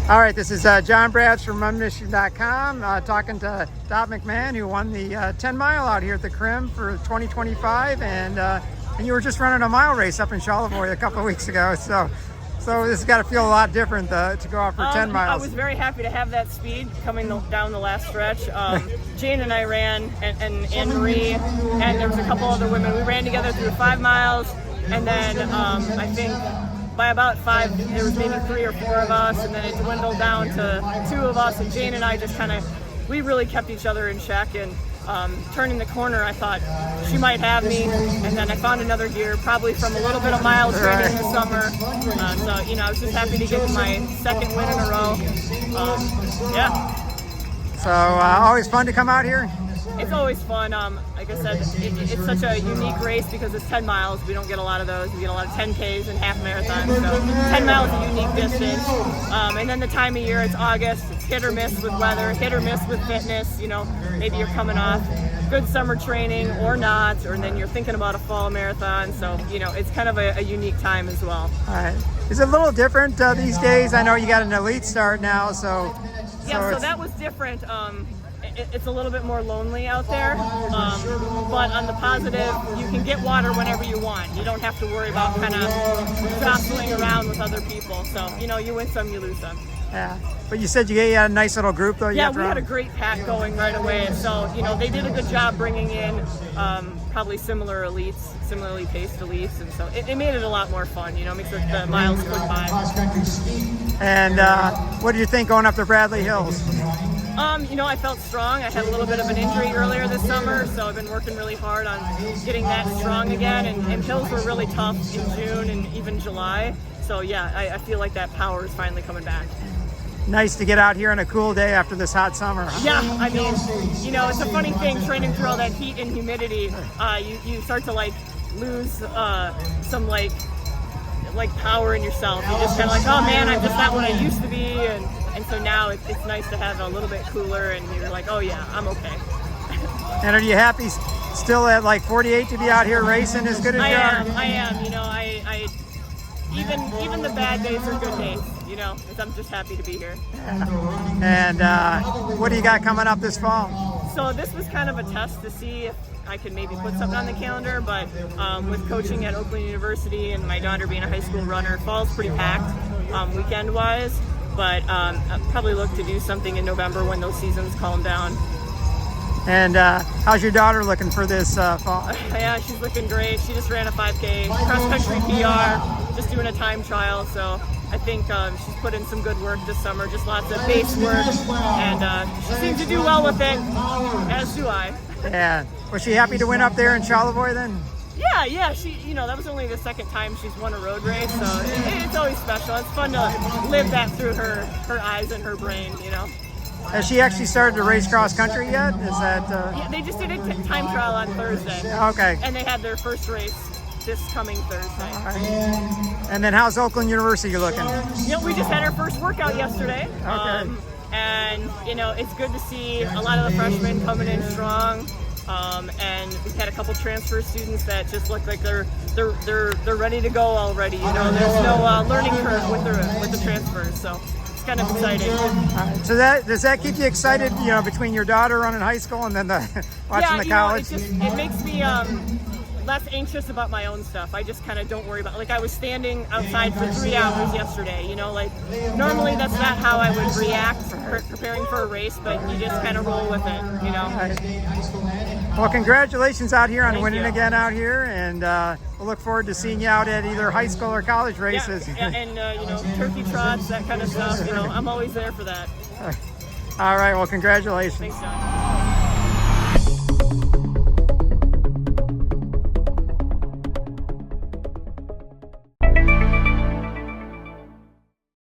All right, this is John Brabbs from RunMichigan.com talking to McMahan, who won the 10 mile out here at the Crim for 2025, and you were just running a mile race up in Charlevoix a couple of weeks ago, so this has got to feel a lot different to go out for 10 miles. I was very happy to have that speed coming down the last stretch. Jane and I ran, and Anne-Marie, and there was a couple other women. We ran together through 5 miles, and then I think by about 5, there was maybe 3 or 4 of us, and then it dwindled down to 2 of us, and Jane and I just we really kept each other in check, and turning the corner, I thought she might have me, and then I found another gear, probably from a little bit of mile training this summer. So, I was just happy to get my 2nd win in a row. Yeah. So, always fun to come out here? It's always fun. Like I said, it's such a unique race because it's 10 miles. We don't get a lot of those. We get a lot of 10Ks and half marathons. So 10 miles is a unique distance. And then the time of year, it's August. It's hit or miss with weather, hit or miss with fitness. Maybe you're coming off good summer training or not, or then you're thinking about a fall marathon. So, it's kind of a unique time as well. All right. Is it a little different these days? I know you got an elite start now, so that was different. It's a little bit more lonely out there, but on the positive, you can get water whenever you want. You don't have to worry about kind of jostling around with other people. So, you win some, you lose some. Yeah, but you said you had a nice little group, though. Yeah, we had a great pack going right away. So, they did a good job bringing in probably similarly paced elites, and so it made it a lot more fun. Makes the miles quick by. And what did you think going up the Bradley Hills? I felt strong. I had a little bit of an injury earlier this summer, so I've been working really hard on getting that strong again, and hills were really tough in June and even July. So yeah, I feel like that power is finally coming back. Nice to get out here on a cool day after this hot summer. Yeah, I mean, it's a funny thing, training through all that heat and humidity, you start to lose some power in yourself. You're just kind of oh man, I'm just not what I used to be, and so now it's nice to have a little bit cooler, and you're like, oh yeah, I'm okay. And are you happy still at 48 to be out here racing as good as you are? I am. I even the bad days are good days. I'm just happy to be here. And what do you got coming up this fall? So this was kind of a test to see if I could maybe put something on the calendar, but with coaching at Oakland University and my daughter being a high school runner, fall's pretty packed weekend-wise, but I'll probably look to do something in November when those seasons calm down. And how's your daughter looking for this fall? Yeah, she's looking great. She just ran a 5K cross-country PR, just doing a time trial, so I think she's put in some good work this summer, just lots of base work, and she seems to do well with it, as do I. Yeah. Was she happy to win up there in Charlevoix then? Yeah, she, that was only the 2nd time she's won a road race, so it's always special. It's fun to live that through her eyes and her brain, Has she actually started to race cross country yet? Is that? Yeah, they just did a time trial on Thursday. Okay. And they had their first race this coming Thursday. All right. And then how's Oakland University looking? We just had our first workout yesterday. Okay. And it's good to see a lot of the freshmen coming in strong. And we've had a couple transfer students that just look like they're ready to go already. There's no learning curve with the transfers, so it's kind of exciting. So does that keep you excited? Between your daughter running high school and then watching the college. It makes me less anxious about my own stuff. I just kind of don't worry about. I was standing outside for 3 hours yesterday. Normally that's not how I would react preparing for a race, but you just kind of roll with it. Right. Well, congratulations out here on winning again out here, and we'll look forward to seeing you out at either high school or college races. Yeah, and turkey trots, that kind of stuff. I'm always there for that. All right. Well, congratulations. Thanks, John.